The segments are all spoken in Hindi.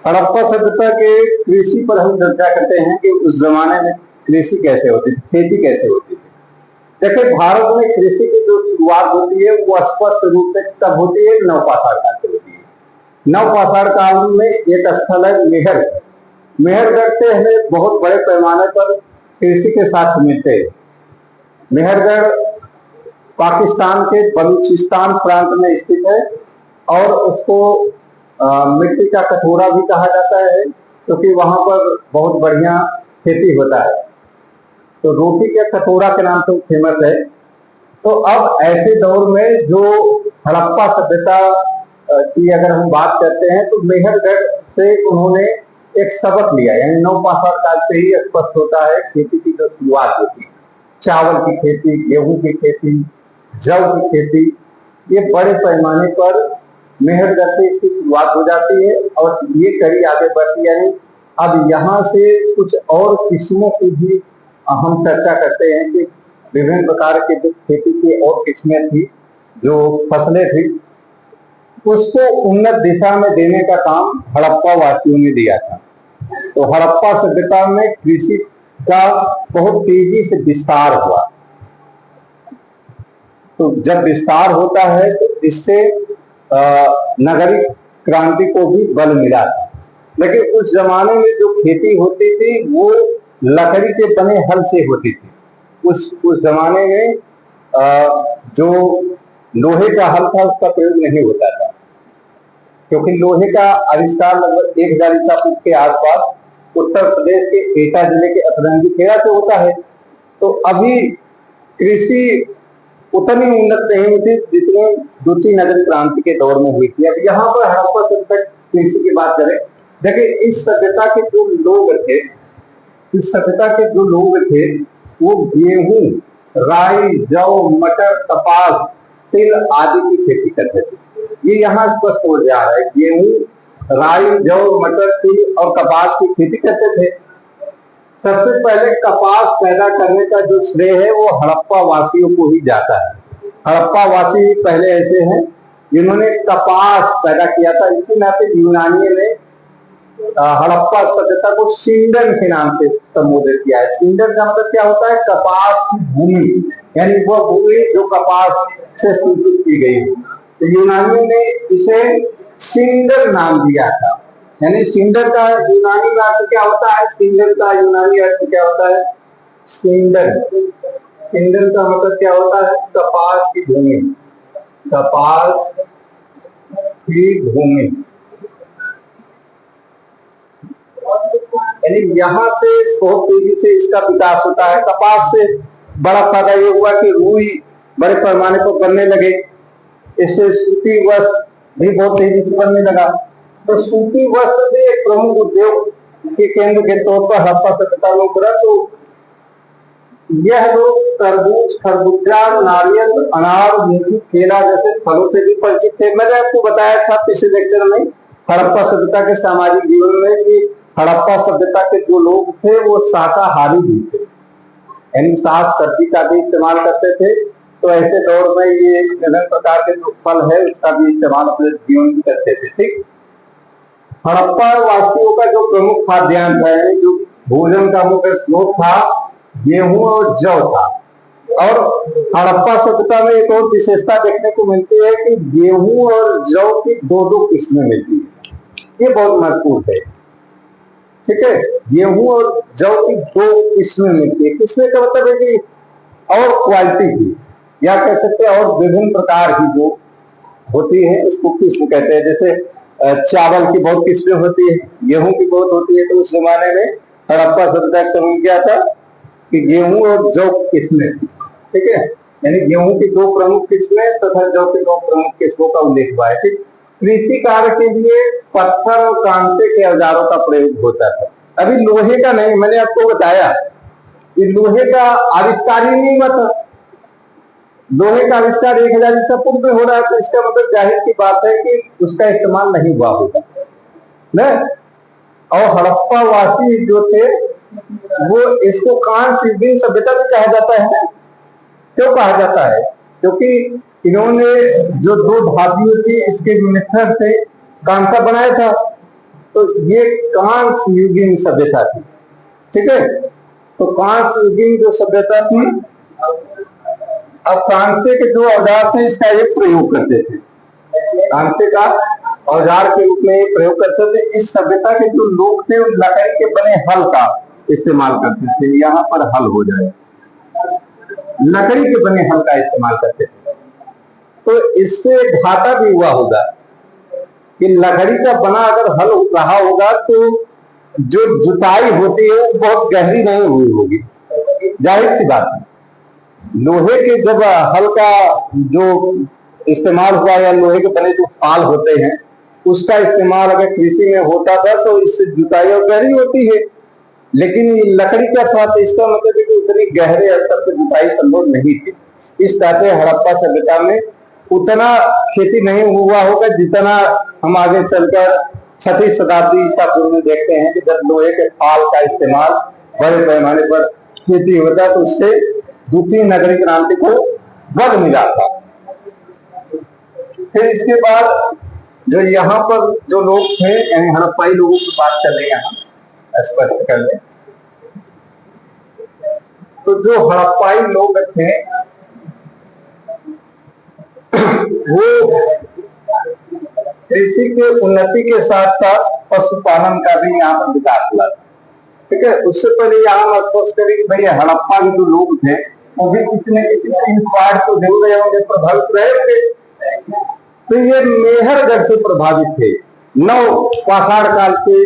हड़प्पा सभ्यता के कृषि पर हम चर्चा करते हैं कि उस जमाने में कृषि कैसे होती थी, खेती कैसे होती थी। देखिए, भारत में कृषि की जो शुरुआत होती है वो स्पष्ट रूप से तब होती है नवपाषाण काल से होती है। नवपाषाण काल में एक स्थल है मेहरगढ़। मेहरगढ़ से हमें बहुत बड़े पैमाने पर कृषि के साथ मिलते हैं। मेहरगढ़ पाकिस्तान के बलूचिस्तान प्रांत में स्थित है और उसको मिट्टी का कटोरा भी कहा जाता है, क्योंकि वहां पर बहुत बढ़िया खेती होता है, तो रोटी के कटोरा के नाम से फेमस है। तो अब ऐसे दौर में जो हड़प्पा सभ्यता की अगर हम बात करते हैं तो मेहरगढ़ से उन्होंने एक सबक लिया, यानी नवपाषाण काल से ही स्पष्ट होता है खेती की जो शुरुआत होती है। चावल की खेती, गेहूं की खेती, जौ की खेती, ये बड़े पैमाने पर मेहरगढ़ से इसकी शुरुआत हो जाती है और ये कड़ी आगे बढ़ती है। अब यहाँ से कुछ और किस्मों की भी हम चर्चा करते हैं कि विभिन्न प्रकार के जो खेती की और किस्में थी, जो फसलें थी, उसको उन्नत दिशा में देने का काम हड़प्पा वासियों ने दिया था। तो हड़प्पा सभ्यता में कृषि का बहुत तेजी से विस्तार हुआ। तो जब विस्तार होता है तो इससे नगरीय क्रांति को भी बल मिला था। लेकिन उस जमाने में जो खेती होती थी वो लकड़ी के बने हल से होती थी। उस जमाने में जो लोहे का हल था उसका प्रयोग नहीं होता था, क्योंकि लोहे का आविष्कार लगभग 1000 ईसा पूर्व के आसपास उत्तर प्रदेश के एटा जिले के अतरंगी खेड़ा से होता है। तो अभी कृषि उतनी उन्नत नहीं हुई थी जितनी दूसरी नगरीय क्रांति के दौर में हुई थी। अब यहाँ पर हड़प्पा सभ्यता कृषि की बात करें, देखिए इस सभ्यता के जो लोग थे, इस सभ्यता के जो लोग थे वो गेहूं, राई, जौ, मटर, कपास, तिल आदि की खेती करते थे। ये यहाँ स्पष्ट हो जा रहा है, गेहूं, राई, जौ, मटर, तिल और कपास की खेती करते थे। सबसे पहले कपास पैदा करने का जो श्रेय है वो हड़प्पा वासियों को ही जाता है। हड़प्पा वासी पहले ऐसे हैं जिन्होंने कपास पैदा किया था। इसी नाते यूनानियों ने हड़प्पा सभ्यता को सिंडन के नाम से संबोधित किया है। सिंडन का मतलब क्या होता है? कपास की भूमि, यानी वह भूमि जो कपास से सूचित की गई। तो यूनानियों ने इसे सिंडर नाम दिया था। यानी सिंडर का यूनानी अर्थ क्या होता है? सिंडर का यूनानी अर्थ क्या होता है? सिंडर, सिंडर का मतलब क्या होता है? कपास की भूमि, कपास की भूमि। यानी यहाँ से बहुत तेजी से इसका विकास होता है। कपास से बड़ा फायदा ये हुआ कि रुई बड़े पैमाने पर बनने लगे, इससे सूती वस्त्र भी बहुत तेजी से बनने लगा। तो सूती वस्त्र भी एक प्रमुख उद्योग के केंद्र के तौर पर हड़प्पा सभ्यता में उभरा। तो यह लोग तरबूज, खरबूजा, नारियल, अनार, नींबू, केला जैसे फलों से भी परिचित थे। मैंने आपको बताया था पिछले लेक्चर में हड़प्पा सभ्यता के सामाजिक जीवन में कि हड़प्पा सभ्यता के जो लोग थे वो शाकाहारी भी थे, यानी साग सब्जी का भी इस्तेमाल करते थे। तो ऐसे दौर में ये विभिन्न प्रकार के जो फल है उसका भी इस्तेमाल अपने जीवन में करते थे। ठीक, हड़प्पा वासियों का जो प्रमुख खाद्यान्न था, यानी जो भोजन का मुख्य स्रोत था, गेहूं और जौ था। और हड़प्पा सभ्यता में एक और विशेषता देखने को मिलती है कि गेहूं और जौ की दो किस्में मिलती है। ये बहुत महत्वपूर्ण है। ठीक है, गेहूं और जौ की 2 किस्में मिलती है। किस्में का मतलब है कि और क्वालिटी की, या कह सकते हैं और विभिन्न प्रकार की जो होती है उसको किस्म कहते हैं। जैसे चावल की बहुत किस्में होती है, गेहूं की बहुत होती है। तो उस जमाने में हड़प्पा सभ्यता का समय क्या था कि गेहूं और जौ की किस्में, ठीक है, यानी गेहूं की 2 प्रमुख किस्में तथा जौ की 2 प्रमुख किस्मों का उल्लेख हुआ है। ठीक, कृषि कार्य के लिए पत्थर और कांसे के औजारों का प्रयोग होता था। अभी लोहे का नहीं, मैंने आपको बताया कि लोहे का आविष्कार ही नहीं हुआ था। लोहे का आविष्कार 1000 ईसा पूर्व में हो रहा है, तो इसका मतलब जाहिर सी बात है कि उसका इस्तेमाल नहीं हुआ होगा ना। और हड़प्पा वासी जो थे वो इसको कांस्य युगीन सभ्यता भी कहा जाता है। क्यों कहा जाता है? क्योंकि इन्होंने जो 2 धातुओं थी इसके जो मिश्रण से कांसा बनाया था। तो ये कांस युगीन सभ्यता थी, ठीक है। तो कांस युगीन जो सभ्यता थी, अब कांसे के जो औजार थे इसका एक प्रयोग करते थे, कांसे का औजार के रूप में प्रयोग करते थे। इस सभ्यता के जो लोग थे वो लकड़ी के बने हल का इस्तेमाल करते थे। यहाँ पर हल हो जाए, लकड़ी के बने हल का इस्तेमाल करते थे। तो इससे घाटा भी हुआ होगा कि लकड़ी का बना अगर हल रहा होगा तो जो जुताई होती है वो बहुत गहरी नहीं हुई होगी, जाहिर सी बात है। लोहे के जब हल का जो इस्तेमाल हुआ या लोहे के बने जो फाल होते हैं उसका इस्तेमाल अगर कृषि में होता था तो इससे जुताई और गहरी होती है, लेकिन ये लकड़ी का था तो इसका मतलब है कि उतनी गहरे स्तर पर जुताई संभव नहीं थी। इस तरह से हड़प्पा सभ्यता में उतना खेती नहीं हुआ होगा जितना हम आगे चलकर 6वीं शताब्दी ईसा पूर्व में देखते हैं कि जब लोहे के फाल का इस्तेमाल बड़े पैमाने पर खेती होता है तो उससे द्वितीय नगरीय क्रांति को बल मिला था। फिर इसके बाद जो यहाँ पर जो लोग थे यानी हड़प्पाई लोगों की बात कर रहे हैं, यहाँ स्पष्ट कर लें तो जो हड़प्पाई लोग थे वो कृषि के उन्नति के साथ साथ पशुपालन का भी यहाँ पर विकास हुआ, ठीक है। उससे पहले यहाँ हम स्पष्ट करें कि भाई हड़प्पा के जो लोग थे वो भी किसी न किसी इंस्पायर तो जरूर रहे होंगे, प्रभावित रहे थे। तो ये मेहरगढ़ से प्रभावित थे। नव पाषाण काल के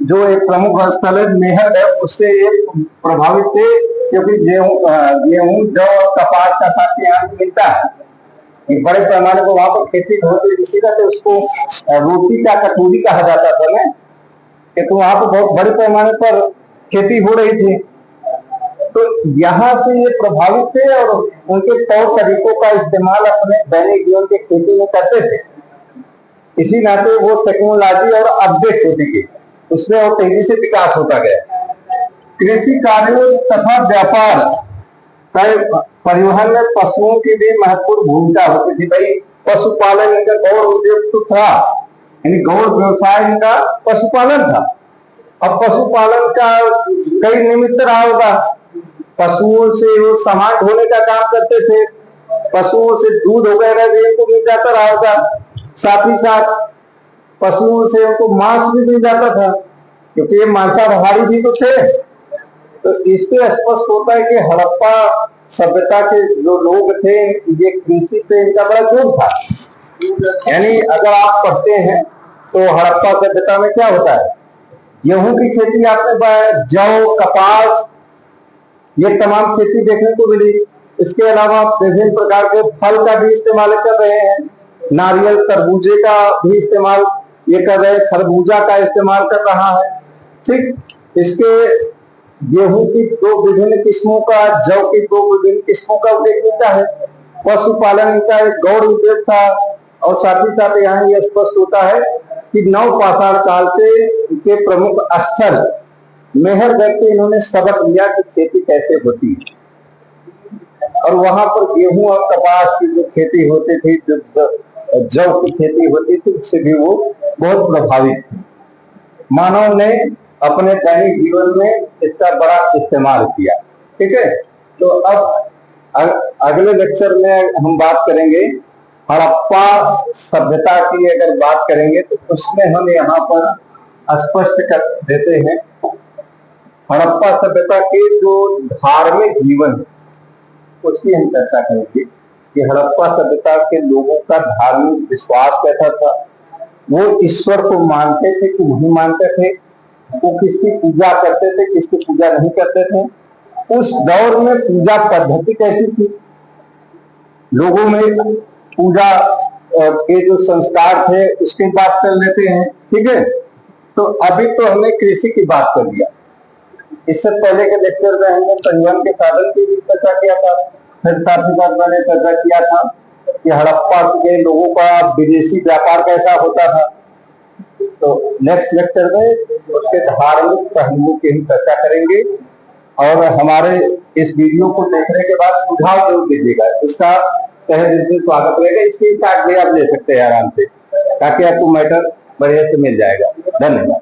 जो एक प्रमुख स्थल है मेहरगढ़, उससे ये प्रभावित थे क्योंकि गेहूं जौ और कपास का साथ यहाँ मिलता है, बड़े पैमाने पर वहां पर खेती होती, इसी का तो उसको रोटी का कटोरी कहा जाता था ना, कि तो वहां पर बहुत बड़े पैमाने पर खेती हो रही थी। तो यहाँ से ये प्रभावित थे और उनके तौर तरीकों का इस्तेमाल अपने दैनिक जीवन के खेती में करते थे। इसी नाते वो टेक्नोलॉजी और अपडेट होती गई, उसमें और तेजी से विकास होता गया। कृषि कार्यों तथा व्यापार परिवहन में पशुओं की भी महत्वपूर्ण भूमिका होती थी। भाई पशुपालन इनका गौड़ उद्योग तो था, यानी गौड़ व्यवसाय इनका पशुपालन था। अब पशुपालन का कई निमित्त रहा होगा, पशुओं से वो सामान ढोने का काम करते थे, पशुओं से दूध वगैरह भी इनको मिल जाता रहा होगा, साथ ही साथ पशुओं से उनको मांस भी मिल जाता था क्योंकि ये मांसाहारी भी तो थे। तो इससे स्पष्ट होता है कि हड़प्पा सभ्यता के जो लोग थे ये कृषि पे इनका बड़ा जोर था। यानी अगर आप पढ़ते हैं तो हड़प्पा सभ्यता में क्या होता है, गेहूं की खेती आपने जौ कपास ये तमाम खेती देखने को मिली। इसके अलावा विभिन्न प्रकार के फल का भी इस्तेमाल कर रहे हैं, नारियल तरबूजे का भी इस्तेमाल ये कर रहे हैं, खरबूजा का इस्तेमाल कर रहा है, ठीक। इसके गेहूं की 2 विभिन्न किस्मों का, जौ की 2 विभिन्न किस्मों का उल्लेख मिलता है। पशुपालन का एक गौड़ उद्योग था और साथ ही साथ यहाँ यह स्पष्ट होता है कि नव पाषाण काल से के प्रमुख स्थल मेहरगढ़ के इन्होंने सबक लिया कि खेती कैसे होती है और वहां पर गेहूं और कपास की जो खेती होती थी, जो जौ की खेती होती थी, उससे भी वो बहुत प्रभावित थे। मानव ने अपने दैनिक जीवन में इसका बड़ा इस्तेमाल किया, ठीक है। तो अब अगले लेक्चर में हम बात करेंगे हड़प्पा सभ्यता की। अगर बात करेंगे तो उसमें हम यहाँ पर स्पष्ट कर देते हैं हड़प्पा सभ्यता के जो धार्मिक जीवन उसकी हम चर्चा करेंगे कि हड़प्पा सभ्यता के लोगों का धार्मिक विश्वास कैसा था, वो ईश्वर को मानते थे कि नहीं मानते थे, वो किसकी पूजा करते थे किसकी पूजा नहीं करते थे, उस दौर में पूजा पद्धति कैसी थी, लोगों में पूजा के जो संस्कार थे उसकी बात कर लेते हैं, ठीक है। तो अभी तो हमने कृषि की बात कर लिया, इससे पहले के लेक्चर में हमने परिवहन के साधन की भी चर्चा किया था, फिर साथ ही साथ मैंने चर्चा किया था कि हड़प्पा के लोगों का विदेशी व्यापार कैसा होता था। तो नेक्स्ट लेक्चर में उसके धार्मिक पहलुओं की हम चर्चा करेंगे और हमारे इस वीडियो को देखने के बाद सुझाव जरूर दीजिएगा, इसका तहे दिल से स्वागत रहेगा। इसकी कार्ड भी आप ले सकते हैं आराम से, ताकि आपको मैटर बढ़िया से मिल जाएगा। धन्यवाद।